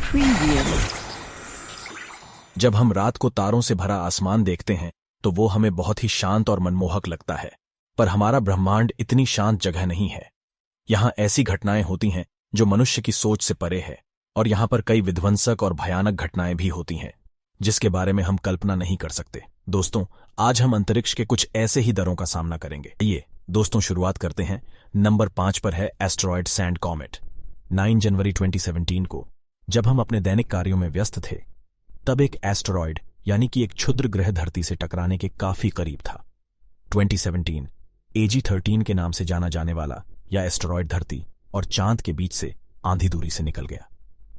Preview. जब हम रात को तारों से भरा आसमान देखते हैं तो वो हमें बहुत ही शांत और मनमोहक लगता है। पर हमारा ब्रह्मांड इतनी शांत जगह नहीं है। यहाँ ऐसी घटनाएं होती हैं जो मनुष्य की सोच से परे है, और यहाँ पर कई विध्वंसक और भयानक घटनाएं भी होती हैं जिसके बारे में हम कल्पना नहीं कर सकते। दोस्तों, आज हम अंतरिक्ष के कुछ ऐसे ही दरों का सामना करेंगे। ये दोस्तों शुरुआत करते हैं। नंबर 5 पर है एस्टेरॉयड सैंड कॉमेट। 9 जनवरी 2017 को जब हम अपने दैनिक कार्यों में व्यस्त थे तब एक एस्टेरॉयड यानी कि एक क्षुद्र ग्रह धरती से टकराने के काफी करीब था। 2017 AG-13 के नाम से जाना जाने वाला यह एस्टेरॉयड धरती और चांद के बीच से आधी दूरी से निकल गया।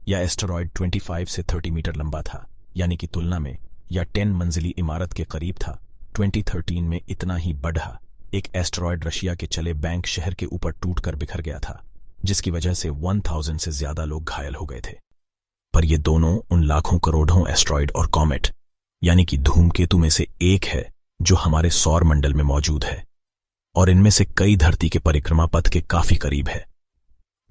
यह एस्टेरॉयड 25 से 30 मीटर लंबा था, यानी कि तुलना में यह 10 मंजिली इमारत के करीब था। 2013 में इतना ही बड़ा एक एस्टेरॉयड रशिया के चले बैंक शहर के ऊपर टूटकर बिखर गया था, जिसकी वजह से 1000 से ज्यादा लोग घायल हो गए थे। पर ये दोनों उन लाखों करोड़ों एस्टेरॉयड और कॉमेट यानी कि धूमकेतु में से एक है जो हमारे सौर मंडल में मौजूद है, और इनमें से कई धरती के परिक्रमा पथ के काफी करीब है।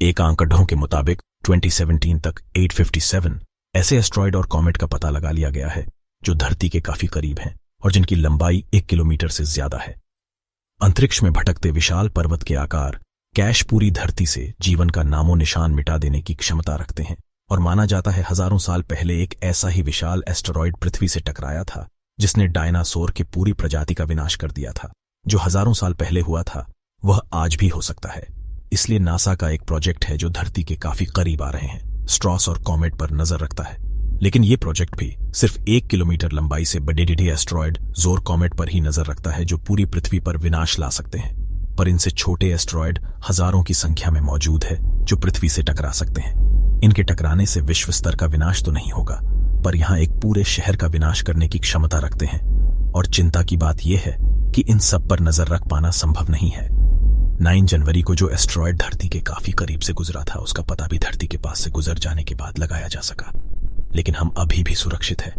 एक आंकड़ों के मुताबिक 2017 तक 857 ऐसे एस्टेरॉयड और कॉमेट का पता लगा लिया गया है जो धरती के काफी करीब हैं और जिनकी लंबाई 1 किलोमीटर से ज्यादा है। अंतरिक्ष में भटकते विशाल पर्वत के आकार कैश पूरी धरती से जीवन का नामो निशान मिटा देने की क्षमता रखते हैं, और माना जाता है हजारों साल पहले एक ऐसा ही विशाल एस्टेरॉयड पृथ्वी से टकराया था जिसने डायनासोर की पूरी प्रजाति का विनाश कर दिया था। जो हजारों साल पहले हुआ था वह आज भी हो सकता है। इसलिए नासा का एक प्रोजेक्ट है जो धरती के काफी करीब आ रहे हैं, स्ट्रॉस और कॉमेट पर नजर रखता है। लेकिन यह प्रोजेक्ट भी सिर्फ 1 किलोमीटर लंबाई से बड़े एस्टेरॉयड जोर कॉमेट पर ही नजर रखता है जो पूरी पृथ्वी पर विनाश ला सकते हैं। पर इनसे छोटे एस्टेरॉयड हजारों की संख्या में मौजूद है जो पृथ्वी से टकरा सकते हैं। इनके टकराने से विश्व स्तर का विनाश तो नहीं होगा, पर यहाँ एक पूरे शहर का विनाश करने की क्षमता रखते हैं। और चिंता की बात यह है कि इन सब पर नजर रख पाना संभव नहीं है। 9 जनवरी को जो एस्टेरॉयड धरती के काफी करीब से गुजरा था उसका पता भी धरती के पास से गुजर जाने के बाद लगाया जा सका। लेकिन हम अभी भी सुरक्षित हैं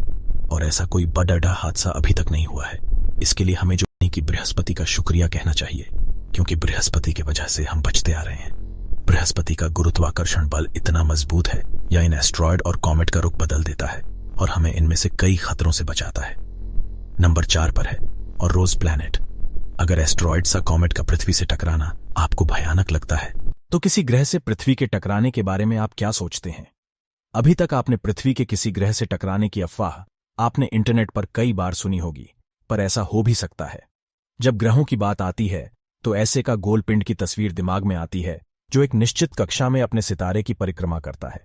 और ऐसा कोई बड़ा हादसा अभी तक नहीं हुआ है। इसके लिए हमें जो कि बृहस्पति का शुक्रिया कहना चाहिए, क्योंकि बृहस्पति की वजह से हम बचते आ रहे हैं। बृहस्पति का गुरुत्वाकर्षण बल इतना मजबूत है या इन एस्टेरॉयड और कॉमेट का रुख बदल देता है और हमें इनमें से कई खतरों से बचाता है। नंबर 4 पर है और रोज प्लैनेट। अगर एस्टेरॉयड सा कॉमेट का पृथ्वी से टकराना आपको भयानक लगता है तो किसी ग्रह से पृथ्वी के टकराने के बारे में आप क्या सोचते हैं? अभी तक आपने पृथ्वी के किसी ग्रह से टकराने की अफवाह आपने इंटरनेट पर कई बार सुनी होगी, पर ऐसा हो भी सकता है। जब ग्रहों की बात आती है तो ऐसे का गोल पिंड की तस्वीर दिमाग में आती है जो एक निश्चित कक्षा में अपने सितारे की परिक्रमा करता है।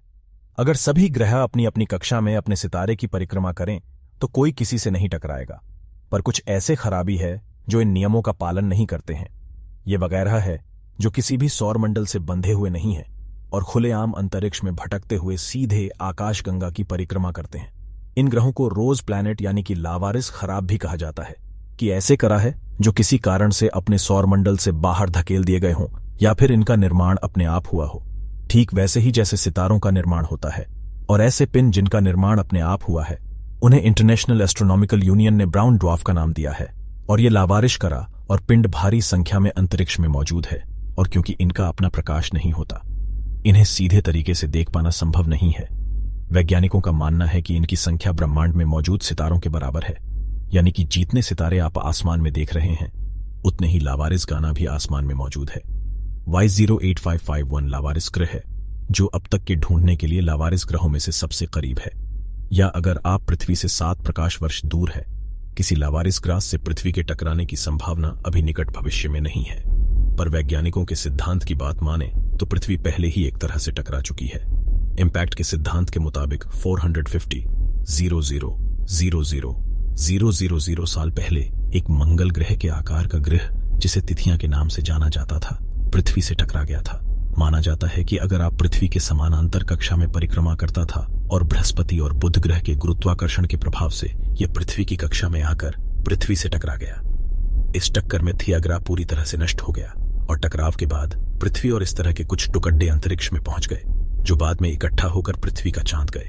अगर सभी ग्रह अपनी अपनी कक्षा में अपने सितारे की परिक्रमा करें तो कोई किसी से नहीं टकराएगा। पर कुछ ऐसे खराबी है जो इन नियमों का पालन नहीं करते हैं। ये वगैरह है जो किसी भी सौरमंडल से बंधे हुए नहीं है और खुलेआम अंतरिक्ष में भटकते हुए सीधे आकाशगंगा की परिक्रमा करते हैं। इन ग्रहों को रोज प्लैनेट यानी कि लावारिस खराब भी कहा जाता है कि ऐसे करा है जो किसी कारण से अपने सौरमंडल से बाहर धकेल दिए गए हों या फिर इनका निर्माण अपने आप हुआ हो, ठीक वैसे ही जैसे सितारों का निर्माण होता है। और ऐसे पिंड जिनका निर्माण अपने आप हुआ है उन्हें इंटरनेशनल एस्ट्रोनॉमिकल यूनियन ने ब्राउन ड्वार्फ का नाम दिया है। और ये लावारिश करा और पिंड भारी संख्या में अंतरिक्ष में मौजूद है, और क्योंकि इनका अपना प्रकाश नहीं होता इन्हें सीधे तरीके से देख पाना संभव नहीं है। वैज्ञानिकों का मानना है कि इनकी संख्या ब्रह्मांड में मौजूद सितारों के बराबर है, यानी कि जितने सितारे आप आसमान में देख रहे हैं उतने ही लावारिस गाना भी आसमान में मौजूद है। Y085551 लावारिस ग्रह है जो अब तक के ढूंढने के लिए लावारिस ग्रहों में से सबसे करीब है। या अगर आप पृथ्वी से 7 प्रकाश वर्ष दूर है, किसी लावारिस ग्रह से पृथ्वी के टकराने की संभावना अभी निकट भविष्य में नहीं है। पर वैज्ञानिकों के सिद्धांत की बात माने तो पृथ्वी पहले ही एक तरह से टकरा चुकी है। इम्पैक्ट के सिद्धांत के मुताबिक 450,000,000 साल पहले एक मंगल ग्रह के आकार का ग्रह जिसे तिथियां के नाम से जाना जाता था पृथ्वी से टकरा गया था। माना जाता है कि अगर आप पृथ्वी के समानांतर कक्षा में परिक्रमा करता था और बृहस्पति और बुध ग्रह के गुरुत्वाकर्षण के प्रभाव से यह पृथ्वी की कक्षा में आकर पृथ्वी से टकरा गया। इस टक्कर में थिया ग्रह पूरी तरह से नष्ट हो गया और टकराव के बाद पृथ्वी और इस तरह के कुछ टुकड़े अंतरिक्ष में पहुंच गए जो बाद में इकट्ठा होकर पृथ्वी का चांद गए।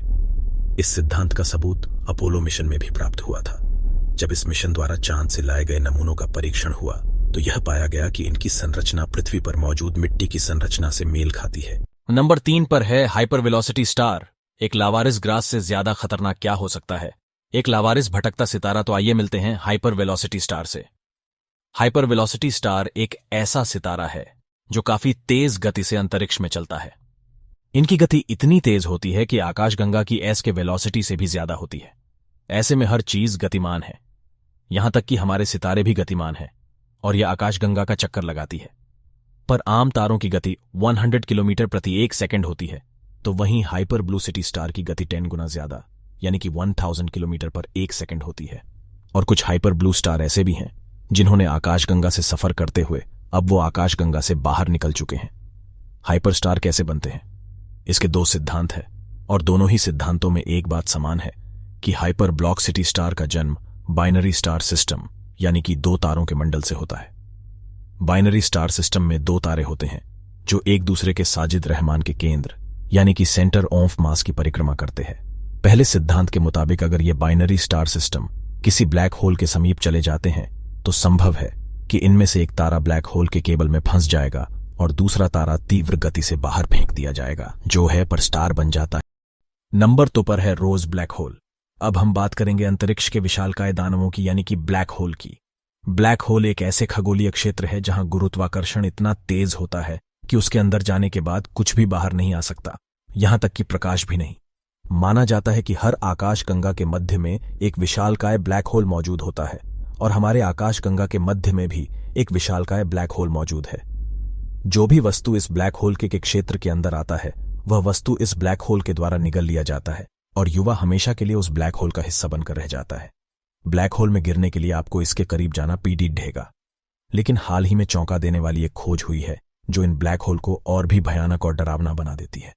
इस सिद्धांत का सबूत अपोलो मिशन में भी प्राप्त हुआ था। जब इस मिशन द्वारा चांद से लाए गए नमूनों का परीक्षण हुआ तो यह पाया गया कि इनकी संरचना पृथ्वी पर मौजूद मिट्टी की संरचना से मेल खाती है। नंबर 3 पर है हाइपर वेलोसिटी स्टार। एक लावारिस ग्रास से ज्यादा खतरनाक क्या हो सकता है? एक लावारिस भटकता सितारा। तो आइए मिलते हैं हाइपर वेलोसिटी स्टार से। हाइपर वेलोसिटी स्टार एक ऐसा सितारा है जो काफी तेज गति से अंतरिक्ष में चलता है। इनकी गति इतनी तेज होती है कि आकाशगंगा की एस के वेलोसिटी से भी ज्यादा होती है। ऐसे में हर चीज गतिमान है, यहां तक कि हमारे सितारे भी गतिमान हैं और यह आकाशगंगा का चक्कर लगाती है। पर आम तारों की गति 100 किलोमीटर प्रति एक सेकंड होती है, तो वहीं हाइपर ब्लू सिटी स्टार की गति 10 गुना ज्यादा यानी कि 1000 किलोमीटर पर एक सेकंड होती है। और कुछ हाइपर ब्लू स्टार ऐसे भी हैं जिन्होंने आकाशगंगा से सफर करते हुए अब वो आकाशगंगा से बाहर निकल चुके हैं। हाइपर स्टार कैसे बनते हैं? इसके दो सिद्धांत हैं और दोनों ही सिद्धांतों में एक बात समान है कि हाइपर ब्लॉक सिटी स्टार का जन्म बाइनरी स्टार सिस्टम यानी कि दो तारों के मंडल से होता है। बाइनरी स्टार सिस्टम में दो तारे होते हैं जो एक दूसरे के साजिद रहमान के केंद्र यानी कि सेंटर ऑफ मास की परिक्रमा करते हैं। पहले सिद्धांत के मुताबिक अगर ये बाइनरी स्टार सिस्टम किसी ब्लैक होल के समीप चले जाते हैं तो संभव है कि इनमें से एक तारा ब्लैक होल के केबल में फंस जाएगा और दूसरा तारा तीव्र गति से बाहर फेंक दिया जाएगा, जो है पर स्टार बन जाता है। नंबर 2 पर है रोज ब्लैक होल। अब हम बात करेंगे अंतरिक्ष के विशालकाय दानवों की यानी कि ब्लैक होल की। ब्लैक होल एक ऐसे खगोलीय क्षेत्र है जहां गुरुत्वाकर्षण इतना तेज होता है कि उसके अंदर जाने के बाद कुछ भी बाहर नहीं आ सकता, यहां तक कि प्रकाश भी नहीं। माना जाता है कि हर आकाशगंगा के मध्य में एक विशालकाय ब्लैक होल मौजूद होता है और हमारे आकाशगंगा के मध्य में भी एक विशालकाय ब्लैक होल मौजूद है। जो भी वस्तु इस ब्लैक होल के क्षेत्र के अंदर आता है वह वस्तु इस ब्लैक होल के द्वारा निगल लिया जाता है और युवा हमेशा के लिए उस ब्लैक होल का हिस्सा बनकर रह जाता है। ब्लैक होल में गिरने के लिए आपको इसके करीब जाना पीडी ढेगा। लेकिन हाल ही में चौंका देने वाली एक खोज हुई है जो इन ब्लैक होल को और भी भयानक और डरावना बना देती है।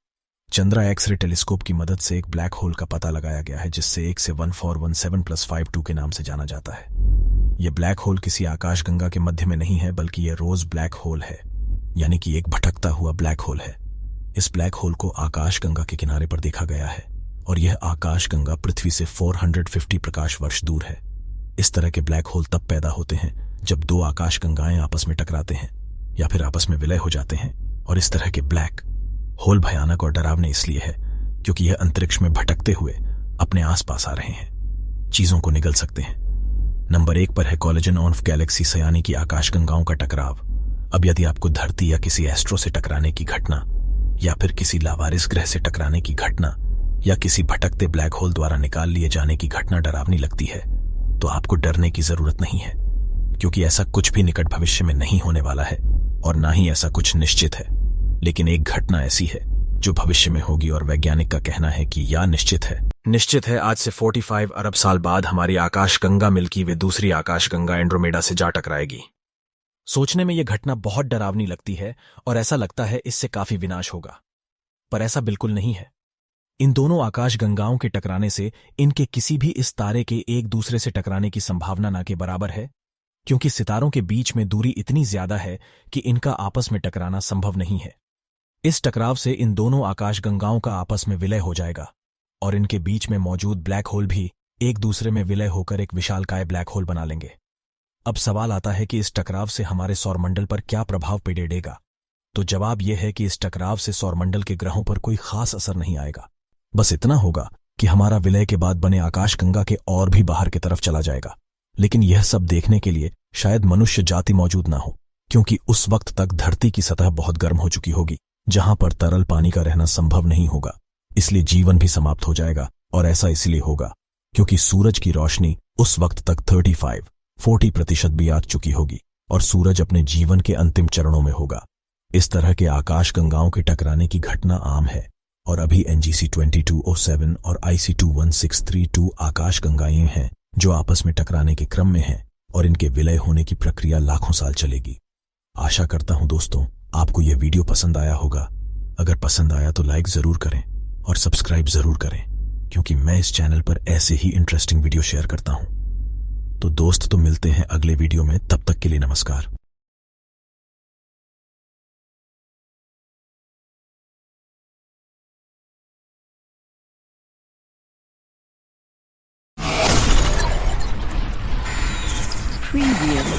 चंद्रा एक्सरे टेलीस्कोप की मदद से एक ब्लैक होल का पता लगाया गया है जिससे 1 से 1417 + 52 के नाम से जाना जाता है। यह ब्लैक होल किसी आकाशगंगा के मध्य में नहीं है बल्कि यह रोज ब्लैक होल है यानी कि एक भटकता हुआ ब्लैक होल है। इस ब्लैक होल को आकाशगंगा के किनारे पर देखा गया है और यह आकाशगंगा पृथ्वी से 450 प्रकाश वर्ष दूर है। इस तरह के ब्लैक होल तब पैदा होते हैं जब दो आकाशगंगाएं आपस में टकराते हैं या फिर आपस में विलय हो जाते हैं। और इस तरह के ब्लैक होल भयानक और डरावने इसलिए है क्योंकि यह अंतरिक्ष में भटकते हुए अपने आसपास आ रहे हैं, चीजों को निगल सकते हैं। नंबर 1 पर है कॉलिजन ऑफ गैलेक्सीज यानी कि आकाशगंगाओं का टकराव। अब यदि आपको धरती या किसी एस्ट्रो से टकराने की घटना या फिर किसी लावारिस ग्रह से टकराने की घटना या किसी भटकते ब्लैक होल द्वारा निकाल लिए जाने की घटना डरावनी लगती है तो आपको डरने की जरूरत नहीं है, क्योंकि ऐसा कुछ भी निकट भविष्य में नहीं होने वाला है और ना ही ऐसा कुछ निश्चित है। लेकिन एक घटना ऐसी है जो भविष्य में होगी और वैज्ञानिक का कहना है कि यह निश्चित है आज से 45 अरब साल बाद हमारी आकाशगंगा मिल्की वे दूसरी आकाशगंगा एंड्रोमेडा से जा टकराएगी। सोचने में यह घटना बहुत डरावनी लगती है और ऐसा लगता है इससे काफी विनाश होगा, पर ऐसा बिल्कुल नहीं है। इन दोनों आकाशगंगाओं के टकराने से इनके किसी भी इस तारे के एक दूसरे से टकराने की संभावना ना के बराबर है, क्योंकि सितारों के बीच में दूरी इतनी ज्यादा है कि इनका आपस में टकराना संभव नहीं है। इस टकराव से इन दोनों आकाशगंगाओं का आपस में विलय हो जाएगा और इनके बीच में मौजूद ब्लैक होल भी एक दूसरे में विलय होकर एक विशालकाय ब्लैक होल बना लेंगे। अब सवाल आता है कि इस टकराव से हमारे सौरमंडल पर क्या प्रभाव पड़ेगा? तो जवाब यह है कि इस टकराव से सौरमंडल के ग्रहों पर कोई खास असर नहीं आएगा। बस इतना होगा कि हमारा विलय के बाद बने आकाशगंगा के और भी बाहर की तरफ चला जाएगा। लेकिन यह सब देखने के लिए शायद मनुष्य जाति मौजूद ना हो, क्योंकि उस वक्त तक धरती की सतह बहुत गर्म हो चुकी होगी जहां पर तरल पानी का रहना संभव नहीं होगा। इसलिए जीवन भी समाप्त हो जाएगा और ऐसा इसलिए होगा क्योंकि सूरज की रोशनी उस वक्त तक 35-40% भी आ चुकी होगी और सूरज अपने जीवन के अंतिम चरणों में होगा। इस तरह के आकाशगंगाओं के टकराने की घटना आम है और अभी NGC 2207 और IC 21632 आकाशगंगाएं हैं जो आपस में टकराने के क्रम में हैं और इनके विलय होने की प्रक्रिया लाखों साल चलेगी। आशा करता हूं दोस्तों आपको यह वीडियो पसंद आया होगा। अगर पसंद आया तो लाइक जरूर करें और सब्सक्राइब जरूर करें, क्योंकि मैं इस चैनल पर ऐसे ही इंटरेस्टिंग वीडियो शेयर करता हूं। तो दोस्त तो मिलते हैं अगले वीडियो में, तब तक के लिए नमस्कार। Preview.